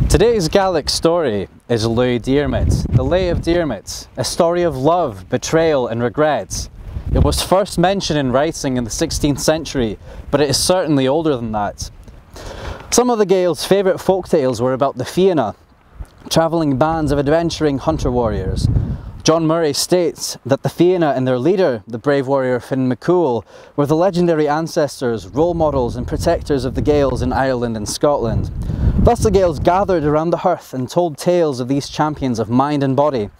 Today's Gaelic story is Laoidh Dhiarmaid, the Laoidh Dhiarmaid, a story of love, betrayal and regret. It was first mentioned in writing in the 16th century, but it is certainly older than that. Some of the Gaels' favourite folk tales were about the Fianna, travelling bands of adventuring hunter warriors. John Murray states that the Fianna and their leader, the brave warrior Finn McCool, were the legendary ancestors, role models and protectors of the Gaels in Ireland and Scotland. Thus the Gaels gathered around the hearth and told tales of these champions of mind and body,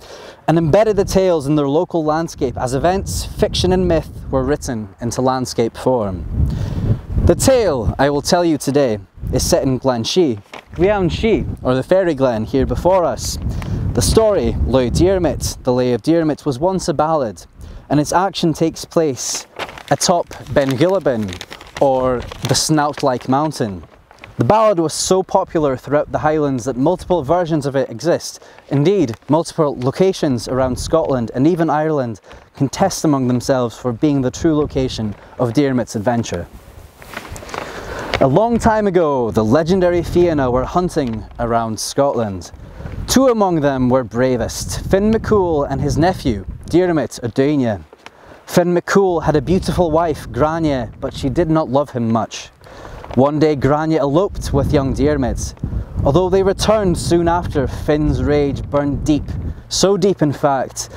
and embedded the tales in their local landscape as events, fiction and myth were written into landscape form. The tale I will tell you today is set in Glenshee, or the Fairy Glen here before us. The story, Laoidh Dhiarmaid, the Laoidh Dhiarmaid, was once a ballad, and its action takes place atop Ballad, or the Snout-like mountain. The ballad was so popular throughout the Highlands that multiple versions of it exist. Indeed, multiple locations around Scotland and even Ireland contest among themselves for being the true location of Dhiarmaid's adventure. A long time ago, the legendary Fianna were hunting around Scotland. Two among them were bravest, Finn McCool and his nephew, Diarmaid of Dhiarmaid. Finn McCool had a beautiful wife, Grania, but she did not love him much. One day Grania eloped with young Diarmaid. Although they returned soon after, Finn's rage burned deep, so deep in fact,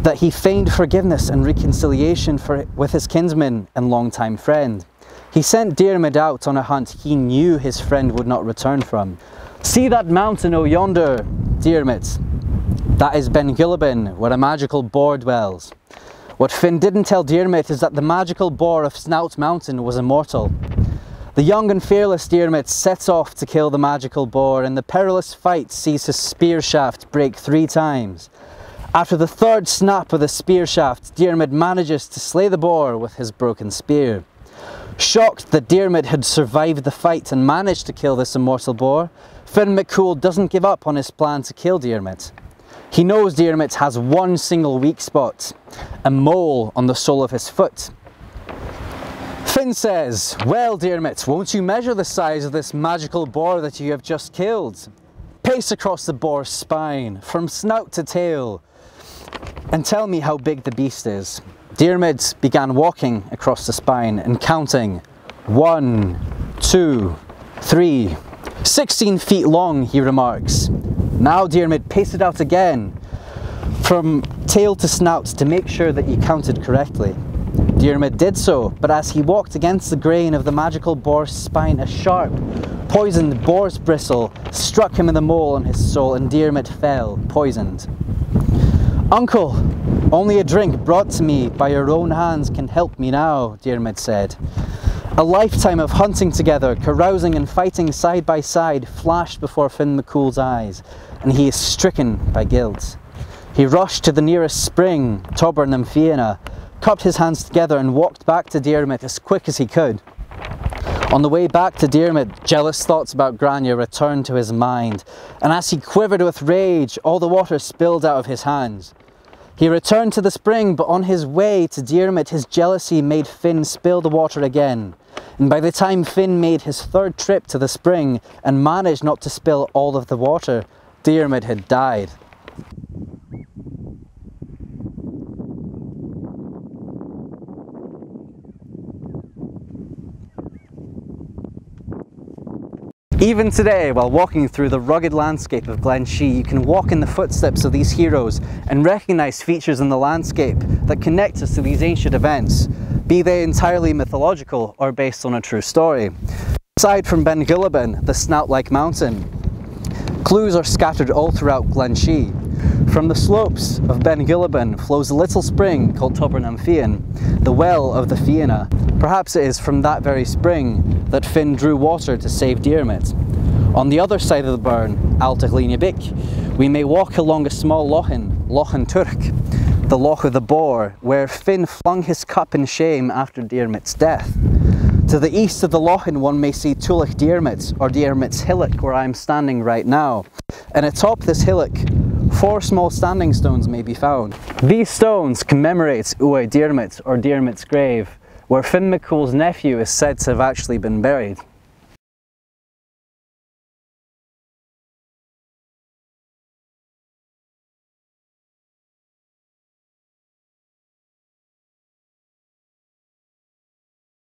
that he feigned forgiveness and reconciliation with his kinsman and longtime friend. He sent Diarmaid out on a hunt he knew his friend would not return from. "See that mountain o' yonder, Diarmaid? That is Ballad, where a magical boar dwells." What Finn didn't tell Diarmaid is that the magical boar of Snout Mountain was immortal. The young and fearless Diarmaid sets off to kill the magical boar, and the perilous fight sees his spear shaft break 3 times. After the 3rd snap of the spear shaft, Diarmaid manages to slay the boar with his broken spear. Shocked that Diarmaid had survived the fight and managed to kill this immortal boar, Finn McCool doesn't give up on his plan to kill Diarmaid. He knows Diarmaid has one single weak spot, a mole on the sole of his foot. Finn says, "Well, Diarmaid, won't you measure the size of this magical boar that you have just killed? Pace across the boar's spine, from snout to tail, and tell me how big the beast is." Diarmaid began walking across the spine and counting. 1, 2, 3, 16 feet long, he remarks. Now Diarmaid paced it out again, from tail to snout, to make sure that he counted correctly. Diarmaid did so, but as he walked against the grain of the magical boar's spine, a sharp, poisoned boar's bristle struck him in the mole on his sole, and Diarmaid fell, poisoned. "Uncle, only a drink brought to me by your own hands can help me now," Diarmaid said. A lifetime of hunting together, carousing and fighting side by side flashed before Finn McCool's eyes, and he is stricken by guilt. He rushed to the nearest spring, Tober na Fianna, cupped his hands together and walked back to Diarmaid as quick as he could. On the way back to Diarmaid, jealous thoughts about Grania returned to his mind, and as he quivered with rage, all the water spilled out of his hands. He returned to the spring, but on his way to Diarmaid, his jealousy made Finn spill the water again. And by the time Finn made his 3rd trip to the spring and managed not to spill all of the water, Diarmaid had died. Even today, while walking through the rugged landscape of Glenshee, you can walk in the footsteps of these heroes and recognise features in the landscape that connect us to these ancient events, be they entirely mythological or based on a true story. Aside from Ballad, the Snout-like mountain, clues are scattered all throughout Glenshee. From the slopes of Ballad flows a little spring called Tober na Fianna, the well of the Fianna. Perhaps it is from that very spring that Finn drew water to save Diarmaid. On the other side of the burn, Alta Glenshee, we may walk along a small lochan Turk, the Loch of the Boar, where Finn flung his cup in shame after Diarmaid's death. To the east of the lochan one may see Tuaich Diarmaid, or Diarmaid's hillock, where I am standing right now. And atop this hillock, 4 small standing stones may be found. These stones commemorate Laoidh Dhiarmaid, or Diarmaid's grave, where Finn McCool's nephew is said to have actually been buried.